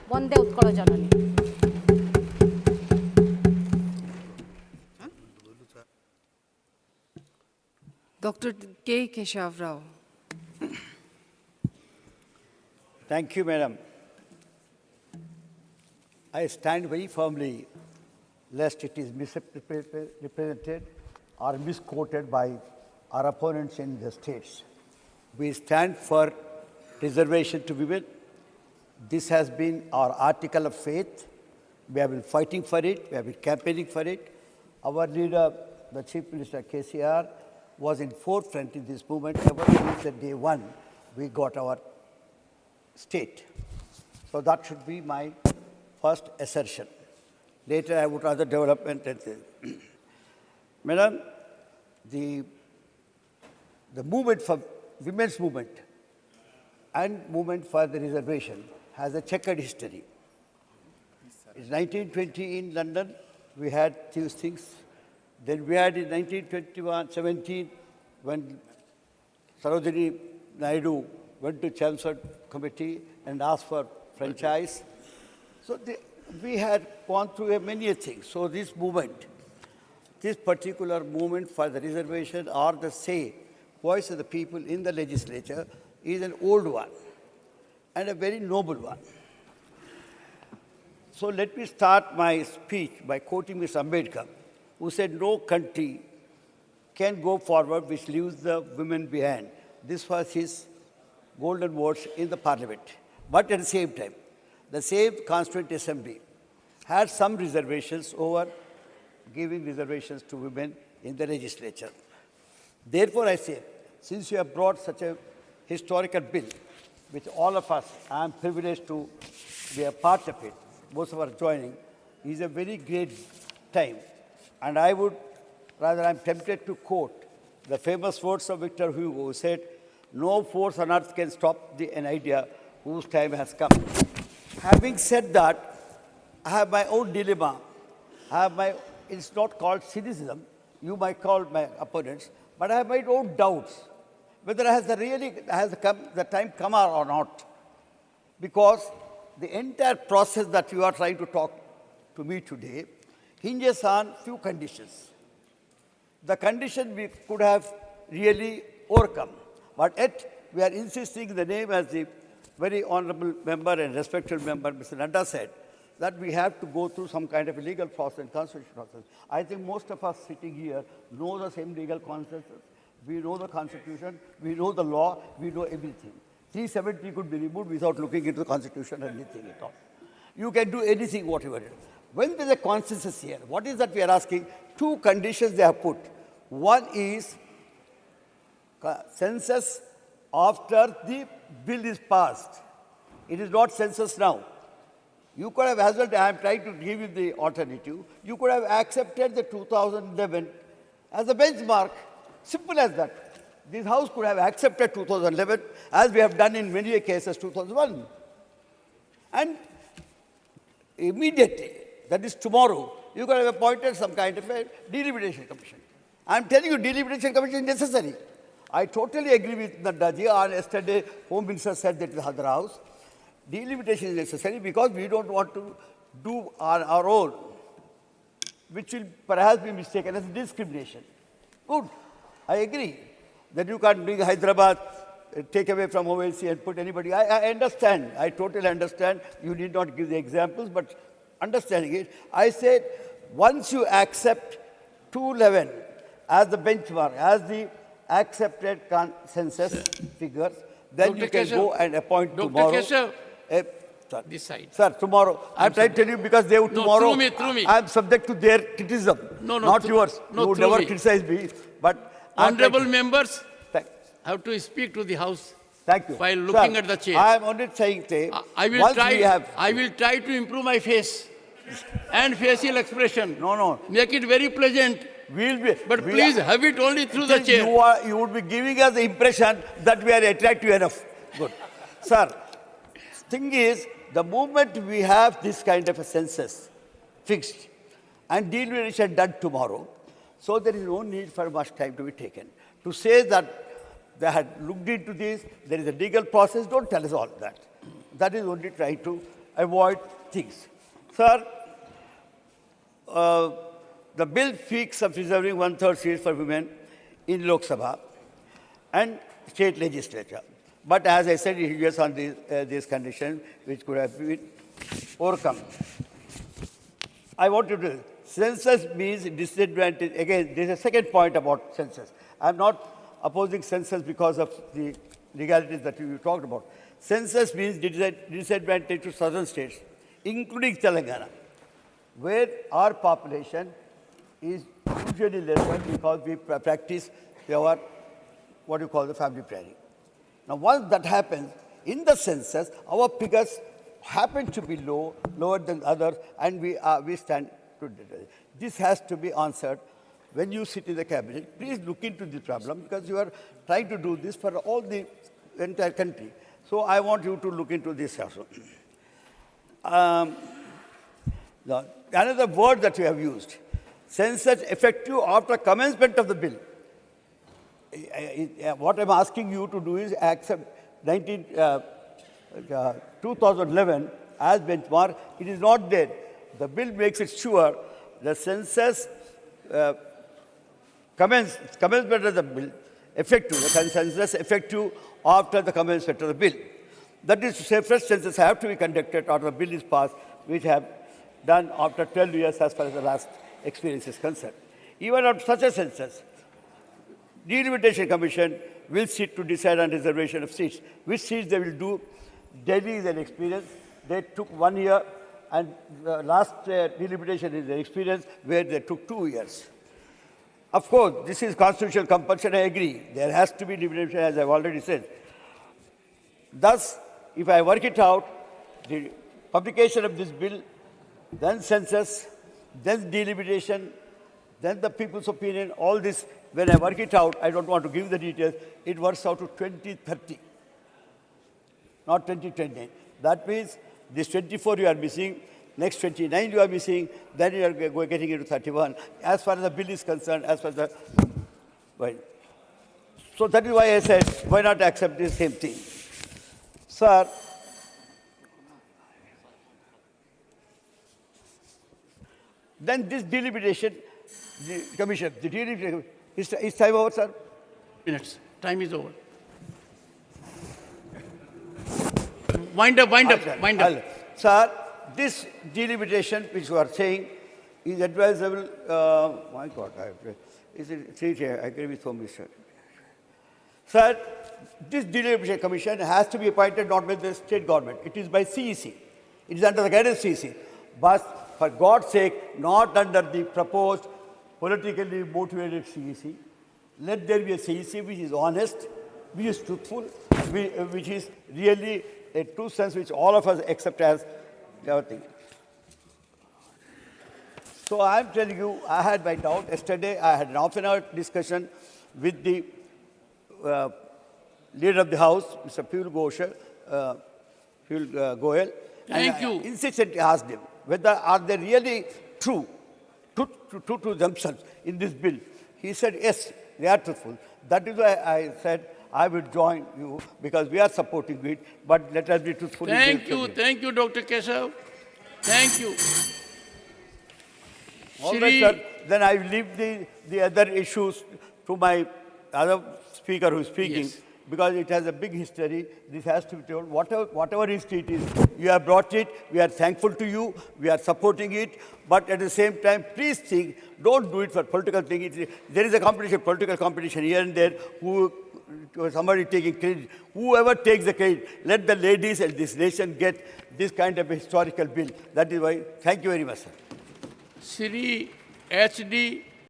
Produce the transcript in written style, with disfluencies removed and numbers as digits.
Vande Utkala Janani. Dr. K. Keshav Rao. Thank you, Madam. I stand very firmly lest it is misrepresented or misquoted by our opponents in the states. We stand for reservation to women. This has been our article of faith. We have been fighting for it. We have been campaigning for it. Our leader, the Chief Minister KCR, was in forefront in this movement ever since the day one we got our state. So that should be my first assertion. Later I would rather development. Madam, the movement for women's movement and movement for the reservation has a checkered history. In 1920 in London, we had these things. Then we had in 1917, when Sarojini Naidu went to Chelmsford Committee and asked for franchise. So we had gone through many things. So this movement, this particular movement for the reservation or the say, voice of the people in the legislature is an old one and a very noble one. So let me start my speech by quoting Mr. Ambedkar, who said, no country can go forward which leaves the women behind. This was his golden words in the parliament. But at the same time, the same Constituent Assembly had some reservations over giving reservations to women in the legislature. Therefore, I say, since you have brought such a historical bill, which all of us, I am privileged to be a part of it, most of us joining, is a very great time. And I would, rather I'm tempted to quote the famous words of Victor Hugo, who said, no force on earth can stop an idea whose time has come. Having said that, I have my own dilemma. It's not called cynicism, you might call my opponents, but I have my own doubts whether the time come or not. Because the entire process that you are trying to talk to me today hinges on few conditions. The condition we could have really overcome, but yet we are insisting the name, as the very honorable member and respected member, Mr. Nadda, said, that we have to go through some kind of a legal process and constitutional process. I think most of us sitting here know the same legal consensus. We know the Constitution, we know the law, we know everything. 370 could be removed without looking into the Constitution or anything at all. You can do anything, whatever it is. When there is a consensus here, what is that we are asking? Two conditions they have put. One is census after the bill is passed. It is not census now. You could have, as well, I am trying to give you the alternative, you could have accepted the 2011 as a benchmark. Simple as that. This House could have accepted 2011, as we have done in many cases 2001. And immediately, that is tomorrow, you could have appointed some kind of a delimitation commission. I am telling you, delimitation commission is necessary. I totally agree with Naddaji. Yesterday, Home Minister said that in the other House. Delimitation is necessary because we don't want to do our own, which will perhaps be mistaken as discrimination. Good. I agree that you can't bring Hyderabad, take away from OLC and put anybody. I understand. I totally understand. You need not give the examples, but understanding it, I said once you accept 211 as the benchmark, as the accepted consensus figures, then Dr. you can Keshav, go and appoint Dr. tomorrow. Keshav, Sir, this side. Sir, tomorrow. I'm trying to tell you because they would tomorrow. Through me. I'm subject to their criticism. Not yours. No, you would through never me. criticize me. But Honorable members Thank, have to speak to the House thank you. while looking Sir, at the chair. I am only saying, I will try to improve my face and facial expression. No. Make it very pleasant. But please have it only through the chair. You would be giving us the impression that we are attractive enough. Good. Sir, thing is, the moment we have this kind of a census fixed and delimitation done tomorrow, so there is no need for much time to be taken. To say that they had looked into this, there is a legal process, don't tell us all that. That is only trying to avoid things. Sir, the bill speaks of reserving one-third seats for women in Lok Sabha and state legislature. But as I said, it is on these conditions which could have been overcome. I want to census means disadvantage. Again, there is a second point about census. I'm not opposing census because of the legalities that you talked about. Census means disadvantage to southern states, including Telangana, where our population is usually lesser because we practice our, what you call the family planning. Now, once that happens, in the census, our figures happen to be lower than others, and we stand to this has to be answered when you sit in the cabinet. Please look into this problem because you are trying to do this for all the entire country. So I want you to look into this also. Another word that you have used, census effective after commencement of the bill. What I'm asking you to do is accept 2011 as benchmark. It is not there. The bill makes it sure the census commencement of the bill effective, the census effective after the commencement of the bill. That is to say, fresh census have to be conducted after the bill is passed, which have done after 12 years as far as the last experience is concerned. Even on such a census, Delimitation Commission will sit to decide on reservation of seats. Which seats they will do, Delhi is an experience. They took 1 year, and the last delimitation is an experience where they took 2 years. Of course, this is constitutional compulsion, I agree. There has to be delimitation, as I've already said. Thus, if I work it out, the publication of this bill, then census, then delimitation, then the people's opinion, all this, when I work it out, I don't want to give the details, it works out to 2030, not 2029. That means this 24 you are missing, next 29 you are missing, then you are getting into 31. As far as the bill is concerned, as far as the... Well, so that is why I said, why not accept the same thing? Sir, then this delimitation, the commission, the delimitation, is time over, sir? Minutes. Time is over. Wind up, wind up, wind up. Sir, this delimitation which you are saying is advisable. My God, is it here? I agree with him, sir. Sir, this delimitation commission has to be appointed not by the state government. It is by CEC. It is under the guidance of CEC. But for God's sake, not under the proposed politically motivated CEC. Let there be a CEC which is honest, which is truthful, which is really a true sense which all of us accept as our thing. So I'm telling you, I had my doubt. Yesterday, I had an half-an-hour discussion with the leader of the House, Mr. Piyush Goyal. Thank you. I insistently asked him whether are they really true to themselves in this bill. He said, yes, they are truthful. That is why I said I will join you because we are supporting it, but let us be truthful. Thank you, Dr. Keshav. Thank you. All right, sir. Then I will leave the other issues to my other speaker who is speaking. Yes. Because it has a big history. This has to be told. Whatever history it is, you have brought it. We are thankful to you. We are supporting it. But at the same time, please think, don't do it for political thing. There is a competition, political competition here and there. Somebody taking credit. Whoever takes the credit, let the ladies and this nation get this kind of a historical bill. That is why. Thank you very much, sir. Shri H.D.